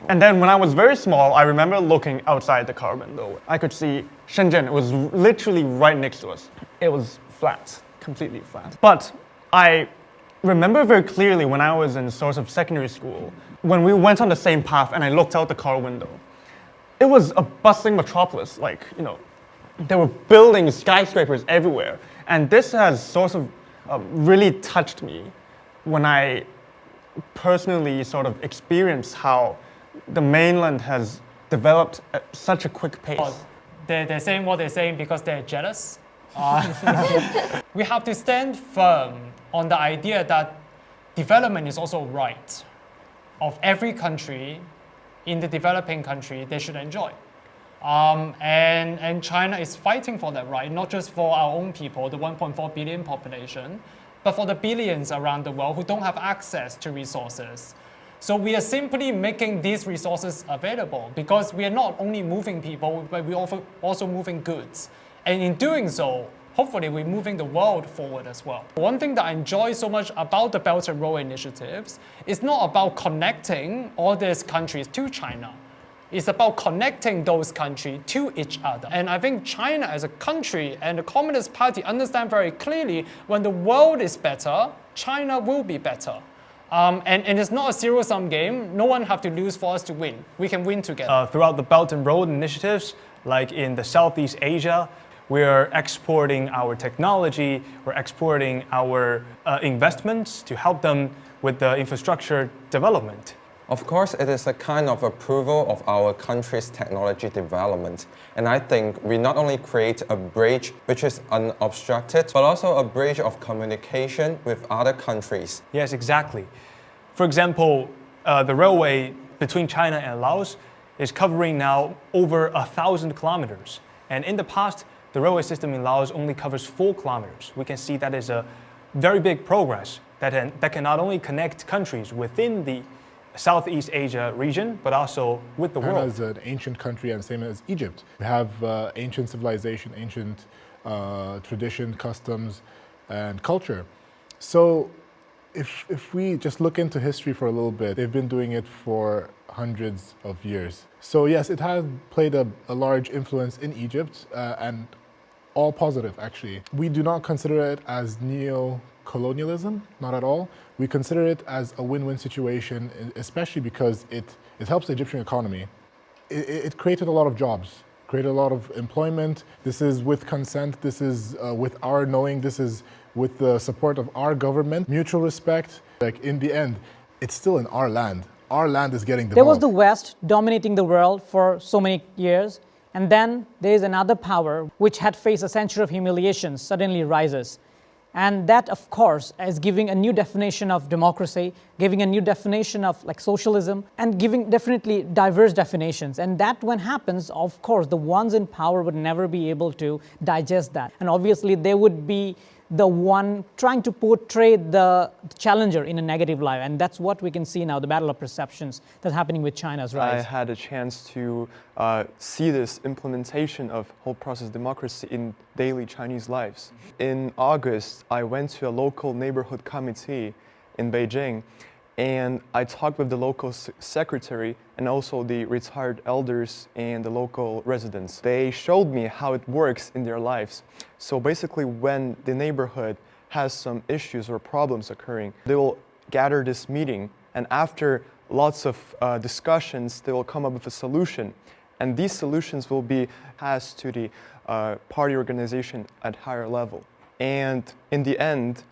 And then when I was very small, I remember looking outside the car window. I could see Shenzhen. It was literally right next to us. It was flat, completely flat. But I remember very clearly when I was in sort of secondary school, when we went on the same path and I looked out the car window, it was a bustling metropolis. Like, there were buildings, skyscrapers everywhere. And this has sort of really touched me when I personally sort of experienced how the mainland has developed at such a quick pace. They're saying what they're saying because they're jealous. We have to stand firm on the idea that development is also right of every country in the developing country they should enjoy. And China is fighting for that right, not just for our own people, the 1.4 billion population, but for the billions around the world who don't have access to resources. So we are simply making these resources available because we are not only moving people, but we're also moving goods. And in doing so, hopefully we're moving the world forward as well. One thing that I enjoy so much about the Belt and Road initiatives is not about connecting all these countries to China. It's about connecting those countries to each other. And I think China as a country and the Communist Party understand very clearly when the world is better, China will be better. And it's not a zero-sum game. No one have to lose for us to win. We can win together. Throughout the Belt and Road initiatives, like in the Southeast Asia, we're exporting our technology, we're exporting our investments to help them with the infrastructure development. Of course, it is a kind of approval of our country's technology development. And I think we not only create a bridge which is unobstructed, but also a bridge of communication with other countries. Yes, exactly. For example, the railway between China and Laos is covering now over 1,000 kilometers. And in the past, the railway system in Laos only covers 4 kilometers. We can see that is a very big progress that can not only connect countries within the Southeast Asia region, but also with the world. China is an ancient country, and same as Egypt. We have ancient civilization, ancient tradition, customs, and culture. So if we just look into history for a little bit, they've been doing it for hundreds of years. So yes, it has played a large influence in Egypt, and all positive, actually. We do not consider it as neo-colonialism, not at all. We consider it as a win-win situation, especially because it helps the Egyptian economy. It created a lot of jobs, created a lot of employment. This is with consent, this is with our knowing, this is with the support of our government, mutual respect. Like in the end, it's still in our land. Our land is getting developed. There was the West dominating the world for so many years, and then there is another power which had faced a century of humiliation suddenly rises. And that, of course, is giving a new definition of democracy, giving a new definition of socialism, and giving definitely diverse definitions. And that when happens, of course, the ones in power would never be able to digest that. And obviously, they would be the one trying to portray the challenger in a negative light. And that's what we can see now, the battle of perceptions that's happening with China's rise. I had a chance to see this implementation of whole process democracy in daily Chinese lives. In August, I went to a local neighborhood committee in Beijing, and I talked with the local secretary and also the retired elders and the local residents. They showed me how it works in their lives. So basically, when the neighborhood has some issues or problems occurring, they will gather this meeting, and after lots of discussions, they will come up with a solution. And these solutions will be passed to the party organization at higher level. And in the end,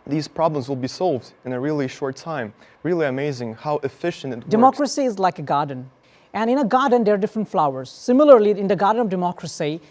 these problems will be solved in a really short time. Really amazing how efficient it works. Democracy is like a garden. And in a garden, there are different flowers. Similarly, in the garden of democracy,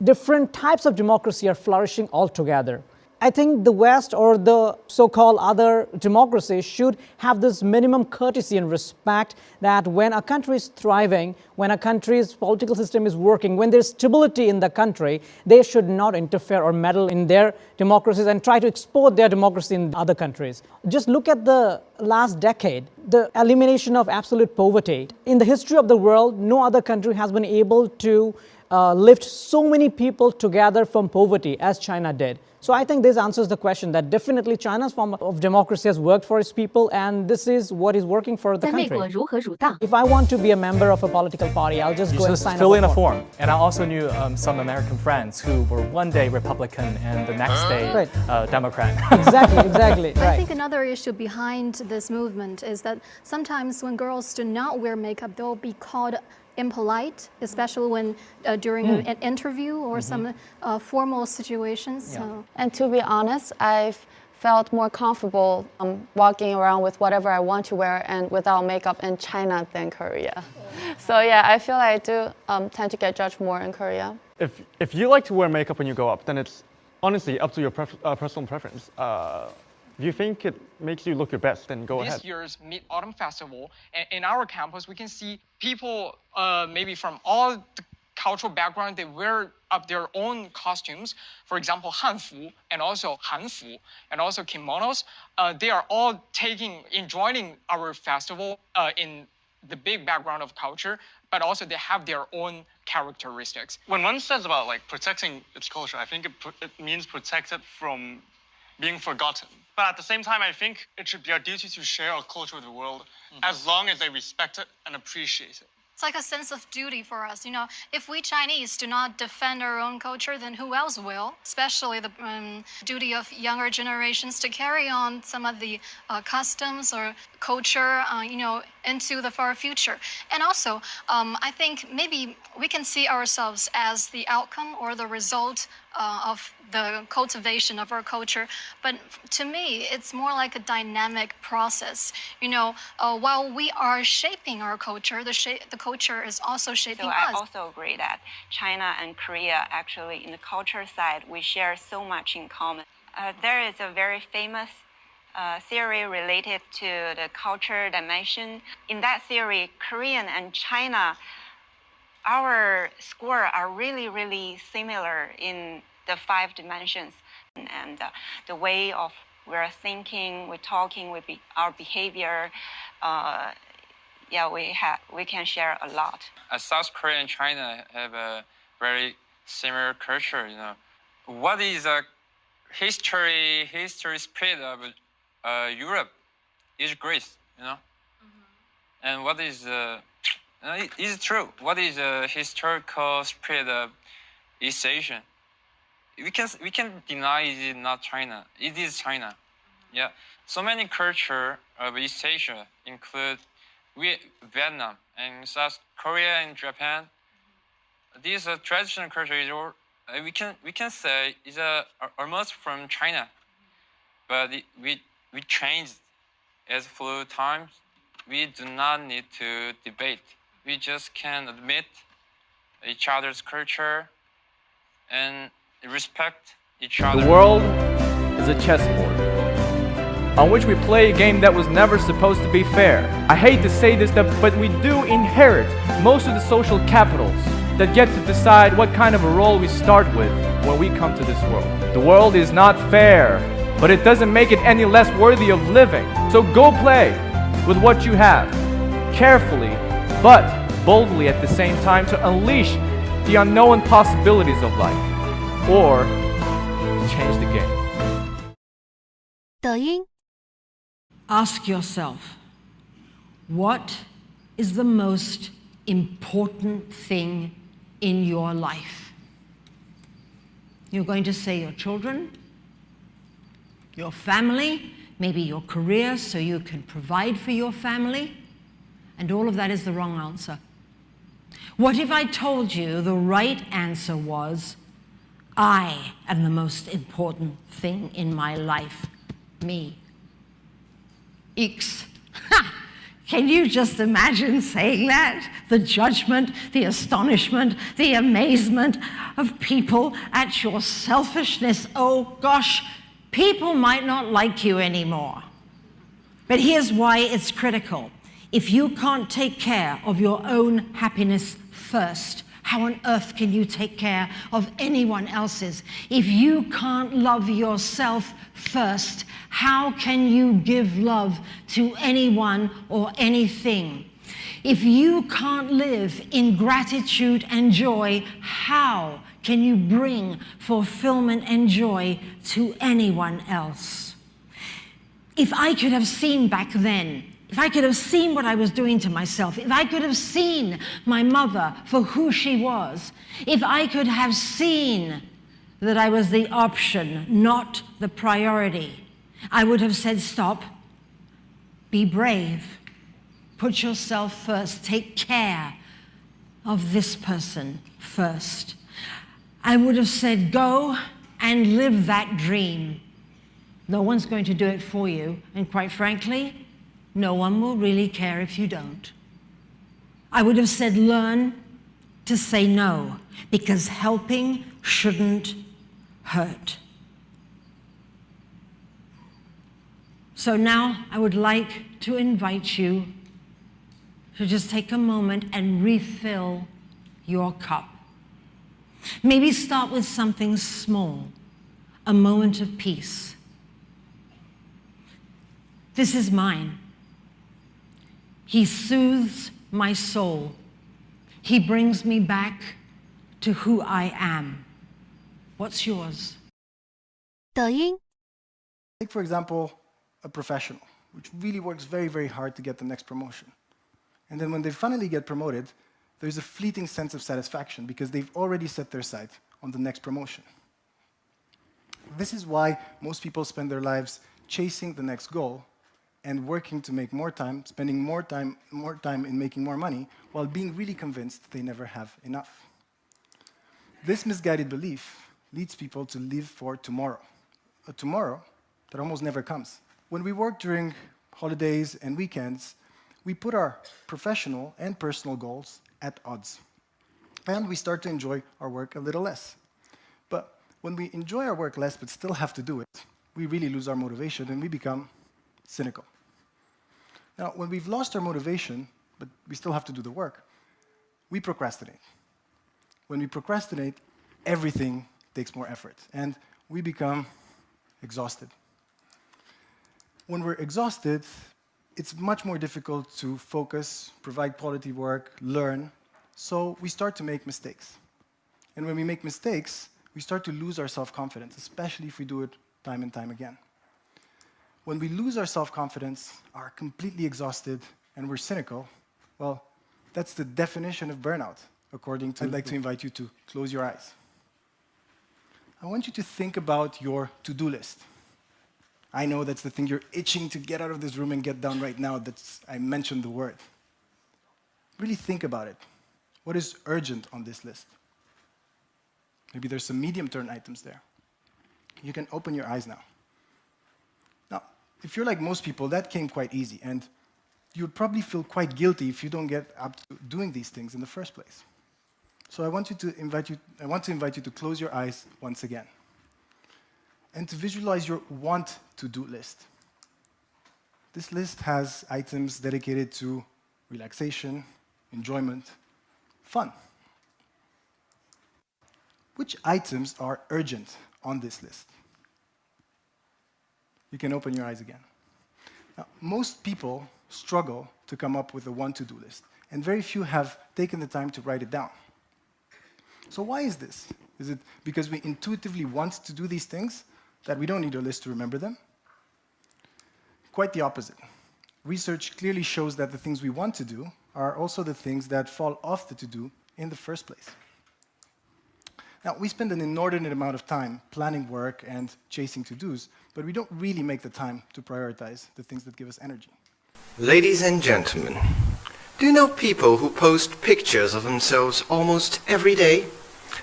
different types of democracy are flourishing all together. I think the West or the so-called other democracies should have this minimum courtesy and respect that when a country is thriving, when a country's political system is working, when there's stability in the country, they should not interfere or meddle in their democracies and try to export their democracy in other countries. Just look at the last decade, the elimination of absolute poverty. In the history of the world, no other country has been able to lift so many people together from poverty as China did. So I think this answers the question that definitely China's form of democracy has worked for its people, and this is what is working for the 在美国 country. 如何儒大？ If I want to be a member of a political party, I'll just You go and just sign fill up in a a form. form. And I also knew some American friends who were one day Republican and the next day Right. Democrat. Exactly, I right. think another issue behind this movement is that sometimes when girls do not wear makeup, they'll be called impolite, especially when during an interview or some formal situations. So. And to be honest, I've felt more comfortable walking around with whatever I want to wear and without makeup in China than Korea. So yeah, I feel like I do tend to get judged more in Korea. If you like to wear makeup when you go up, then it's honestly up to your personal preference. If you think it makes you look your best, then go ahead. This year's Mid-Autumn Festival, in our campus, we can see people maybe from all the cultural background, they wear up their own costumes. For example, Hanfu and also Hanfu and also kimonos. They are all enjoying our festival in the big background of culture, but also they have their own characteristics. When one says about like protecting its culture, I think it means protect it from being forgotten. But at the same time, I think it should be our duty to share our culture with the world as long as they respect it and appreciate it. It's like a sense of duty for us. You know, if we Chinese do not defend our own culture, then who else will? Especially the duty of younger generations to carry on some of the customs or culture, into the far future. And also, I think maybe we can see ourselves as the outcome or the result of the cultivation of our culture. But to me, it's more like a dynamic process. While we are shaping our culture, the culture is also shaping So us. I also agree that China and Korea actually in the culture side, we share so much in common. There is a very famous theory related to the culture dimension. In that theory, Korean and China, our score are really, really similar in the 5 dimensions. And the way of we're thinking, we're talking, our behavior, we can share a lot. South Korea and China have a very similar culture. What is a history spread of Europe is Greece. And what is is true? What is the historical spread of East Asia? We can deny it is not China. It is China. Yeah. So many culture of East Asia include Vietnam and South Korea and Japan. This traditional culture is we can say is almost from China, but we changed as through times. We do not need to debate. We just can admit each other's culture and respect each other. The world is a chessboard on which we play a game that was never supposed to be fair. I hate to say this, but we do inherit most of the social capitals that get to decide what kind of a role we start with when we come to this world. The world is not fair, but it doesn't make it any less worthy of living. So go play with what you have, carefully, but boldly at the same time, to unleash the unknown possibilities of life, or change the game. 抖音 Ask yourself, what is the most important thing in your life? You're going to say your children, your family, maybe your career so you can provide for your family, and all of that is the wrong answer. What if I told you the right answer was, I am the most important thing in my life, me. X. Ha! Can you just imagine saying that? The judgment, the astonishment, the amazement of people at your selfishness. Oh gosh, people might not like you anymore. But here's why it's critical. If you can't take care of your own happiness first, how on earth can you take care of anyone else's? If you can't love yourself first, how can you give love to anyone or anything? If you can't live in gratitude and joy, how can you bring fulfillment and joy to anyone else? If I could have seen back then, if I could have seen what I was doing to myself, if I could have seen my mother for who she was, if I could have seen that I was the option, not the priority, I would have said, stop, be brave, put yourself first, take care of this person first. I would have said, go and live that dream. No one's going to do it for you, and quite frankly, no one will really care if you don't. I would have said, learn to say no, because helping shouldn't hurt. So now I would like to invite you to just take a moment and refill your cup. Maybe start with something small, a moment of peace. This is mine. He soothes my soul. He brings me back to who I am. What's yours? 抖音 Take, for example, a professional, which really works very, very hard to get the next promotion. And then when they finally get promoted, there's a fleeting sense of satisfaction because they've already set their sight on the next promotion. This is why most people spend their lives chasing the next goal and working to make more time, spending more time in making more money, while being really convinced they never have enough. This misguided belief leads people to live for tomorrow, a tomorrow that almost never comes. When we work during holidays and weekends, we put our professional and personal goals at odds. And we start to enjoy our work a little less. But when we enjoy our work less but still have to do it, we really lose our motivation and we become cynical. Now, when we've lost our motivation, but we still have to do the work, we procrastinate. When we procrastinate, everything takes more effort, and we become exhausted. When we're exhausted, it's much more difficult to focus, provide quality work, learn, so we start to make mistakes. And when we make mistakes, we start to lose our self-confidence, especially if we do it time and time again. When we lose our self-confidence, are completely exhausted, and we're cynical, well, that's the definition of burnout, according to... I'd like to invite you to close your eyes. I want you to think about your to-do list. I know that's the thing you're itching to get out of this room and get done right now. I mentioned the word. Really think about it. What is urgent on this list? Maybe there's some medium-term items there. You can open your eyes now. Now, if you're like most people, that came quite easy, and you'd probably feel quite guilty if you don't get up to doing these things in the first place. So I want to invite you to close your eyes once again and to visualize your want-to-do list. This list has items dedicated to relaxation, enjoyment, fun. Which items are urgent on this list? You can open your eyes again. Now, most people struggle to come up with a want-to-do list, and very few have taken the time to write it down. So why is this? Is it because we intuitively want to do these things that we don't need a list to remember them? Quite the opposite. Research clearly shows that the things we want to do are also the things that fall off the to-do in the first place. Now, we spend an inordinate amount of time planning work and chasing to-dos, but we don't really make the time to prioritize the things that give us energy. Ladies and gentlemen, do you know people who post pictures of themselves almost every day?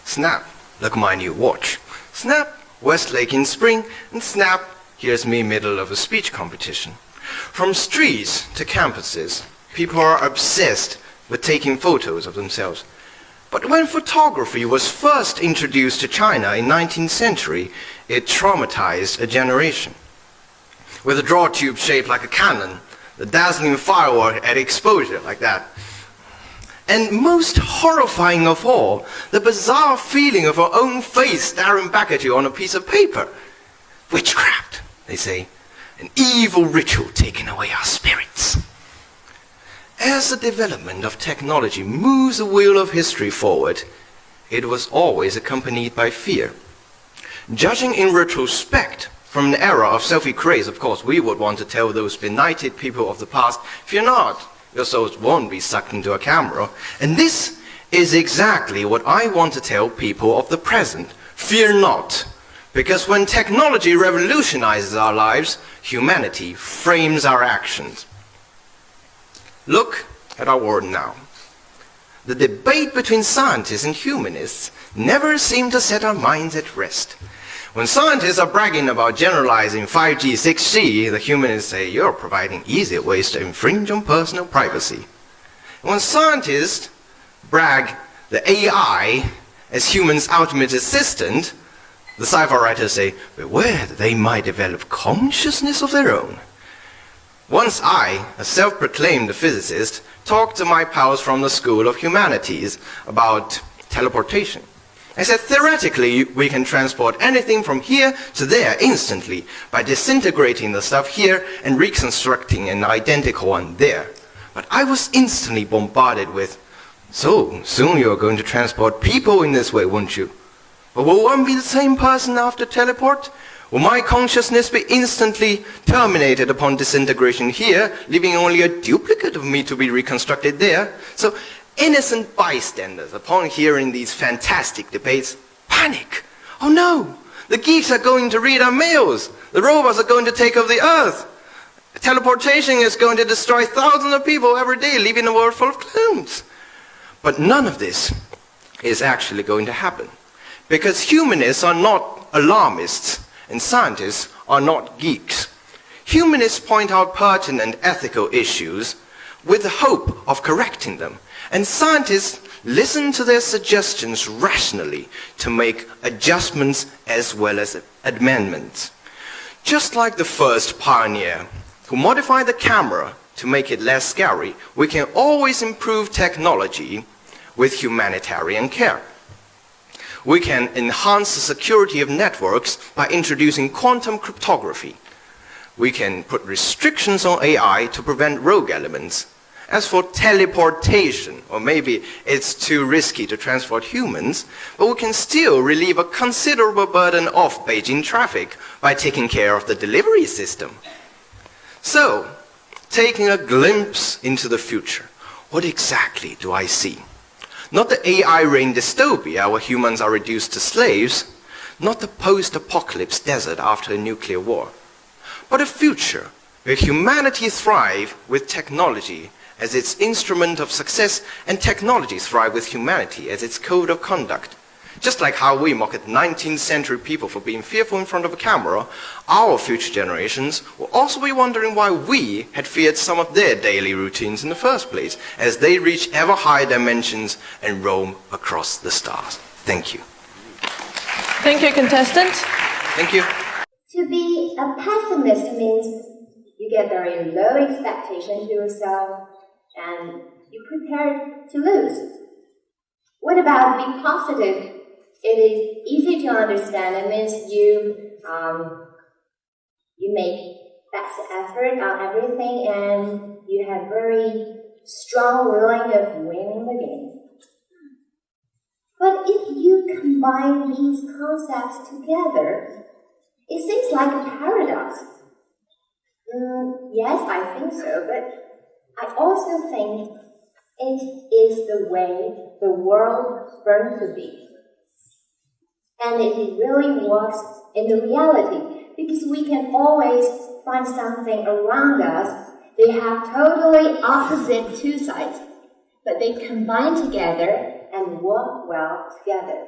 Snap, look my new watch. Snap, Westlake in spring, and snap, here's me middle of a speech competition. From streets to campuses, people are obsessed with taking photos of themselves. But when photography was first introduced to China in 19th century, it traumatized a generation. With a draw tube shaped like a cannon, the dazzling firework at exposure like that. And most horrifying of all, the bizarre feeling of our own face staring back at you on a piece of paper. Witchcraft, they say, an evil ritual taking away our spirits. As the development of technology moves the wheel of history forward, it was always accompanied by fear. Judging in retrospect, from an era of selfie craze, of course, we would want to tell those benighted people of the past, fear not, your souls won't be sucked into a camera. And this is exactly what I want to tell people of the present. Fear not. Because when technology revolutionizes our lives, humanity frames our actions. Look at our world now. The debate between scientists and humanists never seems to set our minds at rest. When scientists are bragging about generalizing 5G, 6G, the humanists say you're providing easier ways to infringe on personal privacy. When scientists brag the AI as humans' ultimate assistant, the sci-fi writers say, beware that they might develop consciousness of their own. Once I, a self-proclaimed physicist, talked to my pals from the School of Humanities about teleportation. I said, theoretically, we can transport anything from here to there instantly by disintegrating the stuff here and reconstructing an identical one there. But I was instantly bombarded with, so, soon you're going to transport people in this way, won't you? But will one be the same person after teleport? Will my consciousness be instantly terminated upon disintegration here, leaving only a duplicate of me to be reconstructed there? So, innocent bystanders, upon hearing these fantastic debates, panic. Oh no, the geeks are going to read our mails. The robots are going to take over the earth. Teleportation is going to destroy thousands of people every day, leaving a world full of clones. But none of this is actually going to happen. Because humanists are not alarmists, and scientists are not geeks. Humanists point out pertinent ethical issues with the hope of correcting them. And scientists listen to their suggestions rationally to make adjustments as well as amendments. Just like the first pioneer who modified the camera to make it less scary, we can always improve technology with humanitarian care. We can enhance the security of networks by introducing quantum cryptography. We can put restrictions on AI to prevent rogue elements. As for teleportation, or maybe it's too risky to transport humans, but we can still relieve a considerable burden off Beijing traffic by taking care of the delivery system. So, taking a glimpse into the future, what exactly do I see? Not the AI-reign dystopia where humans are reduced to slaves, not the post-apocalypse desert after a nuclear war, but a future where humanity thrives with technology as its instrument of success, and technology thrive with humanity as its code of conduct. Just like how we mock at 19th century people for being fearful in front of a camera, our future generations will also be wondering why we had feared some of their daily routines in the first place, as they reach ever higher dimensions and roam across the stars. Thank you. Thank you, contestant. Thank you. To be a pessimist means you get very low expectation to yourself, and you prepare to lose. What about being positive? It is easy to understand. It means you make best effort on everything, and you have very strong willing of winning the game. But if you combine these concepts together, it seems like a paradox. Yes, I think so, but I also think it is the way the world burned to be. And it really works in the reality, because we can always find something around us. They have totally opposite two sides, but they combine together and work well together.